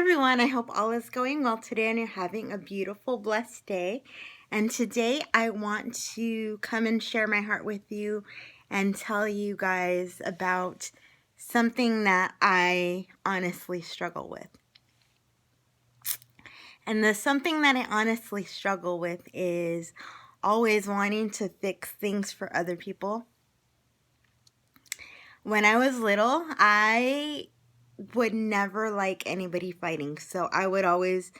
everyone. I hope all is going well today and you're having a beautiful, blessed day. And today I want to come and share my heart with you and tell you guys about something that I honestly struggle with. And the something that I honestly struggle with is always wanting to fix things for other people. When I was little, I would never like anybody fighting, so I would always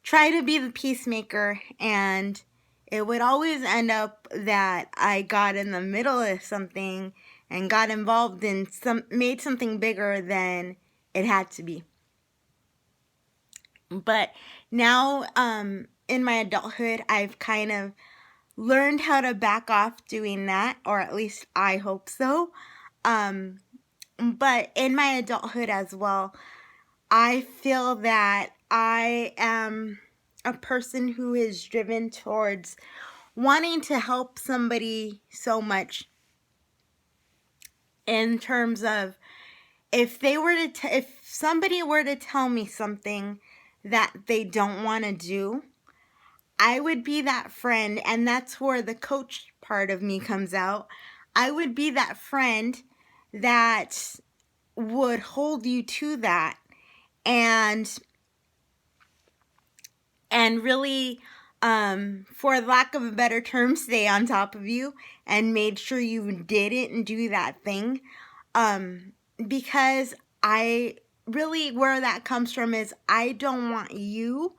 try to be the peacemaker, and it would always end up that I got in the middle of something and got involved in made something bigger than it had to be. But now, in my adulthood, I've kind of learned how to back off doing that, or at least I hope so. But in my adulthood as well, I feel that I am a person who is driven towards wanting to help somebody so much, in terms of if somebody were to tell me something that they don't want to do, I would be that friend, and that's where the coach part of me comes out. I would be that friend that would hold you to that and really, for lack of a better term, stay on top of you and made sure you didn't do that thing. Because I really, where that comes from is I don't want you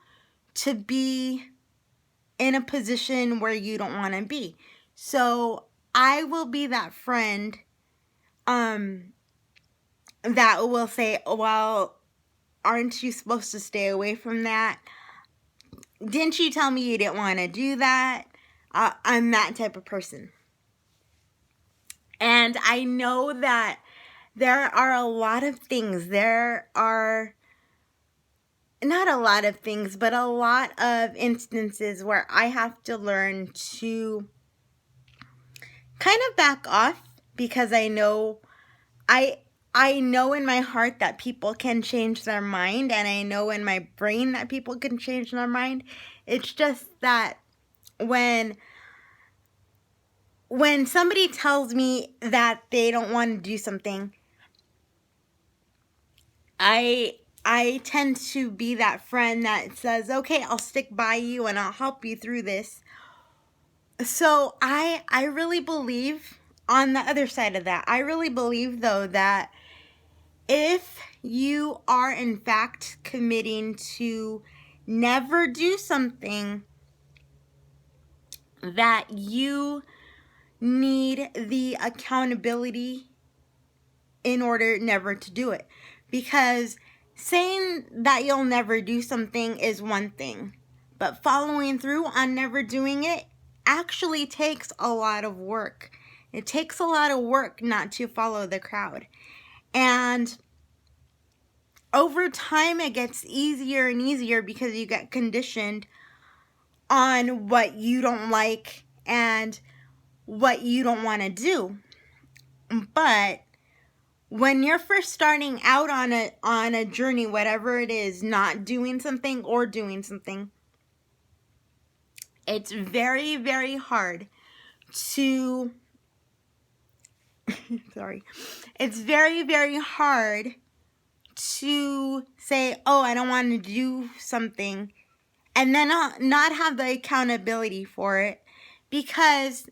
to be in a position where you don't want to be. So I will be that friend that will say, well, aren't you supposed to stay away from that? Didn't you tell me you didn't want to do that? I'm that type of person. And I know that there are a lot of things. There are not a lot of things, but a lot of instances where I have to learn to kind of back off, because I know in my heart that people can change their mind, and I know in my brain that people can change their mind. It's just that when somebody tells me that they don't want to do something, I tend to be that friend that says, okay, I'll stick by you and I'll help you through this. So I really believe, on the other side of that, I really believe though that if you are in fact committing to never do something, that you need the accountability in order never to do it. Because saying that you'll never do something is one thing, but following through on never doing it actually takes a lot of work. It takes a lot of work not to follow the crowd. And over time, it gets easier and easier because you get conditioned on what you don't like and what you don't want to do. But when you're first starting out on a journey, whatever it is, not doing something or doing something, it's very, very hard to sorry. It's very, very hard to say, "Oh, I don't want to do something," and then not have the accountability for it, because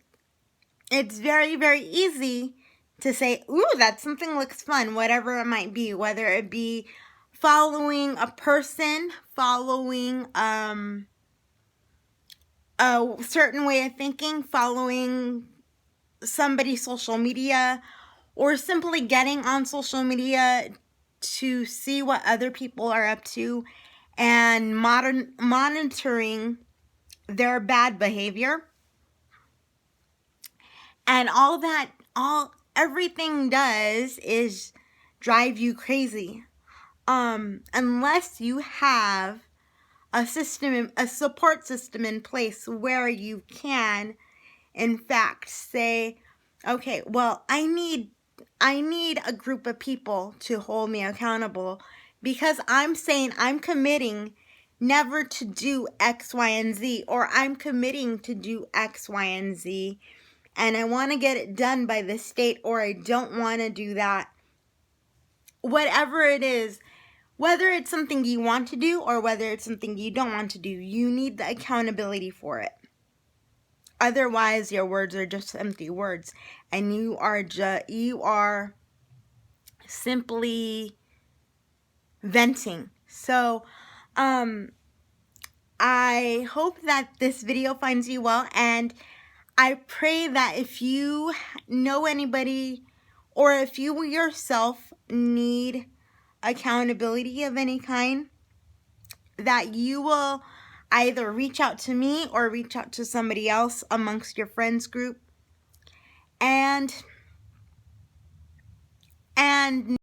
it's very, very easy to say, ooh, that something looks fun, whatever it might be, whether it be following a person, following a certain way of thinking, following somebody's social media, or simply getting on social media to see what other people are up to and monitoring their bad behavior. And everything does is drive you crazy. Unless you have a support system in place where you can, in fact, say, okay, well, I need a group of people to hold me accountable, because I'm saying I'm committing never to do X, Y, and Z, or I'm committing to do X, Y, and Z, and I want to get it done by this date, or I don't want to do that. Whatever it is, whether it's something you want to do or whether it's something you don't want to do, you need the accountability for it. Otherwise, your words are just empty words, and you are simply venting. So, I hope that this video finds you well, and I pray that if you know anybody or if you yourself need accountability of any kind, that you will either reach out to me or reach out to somebody else amongst your friends group and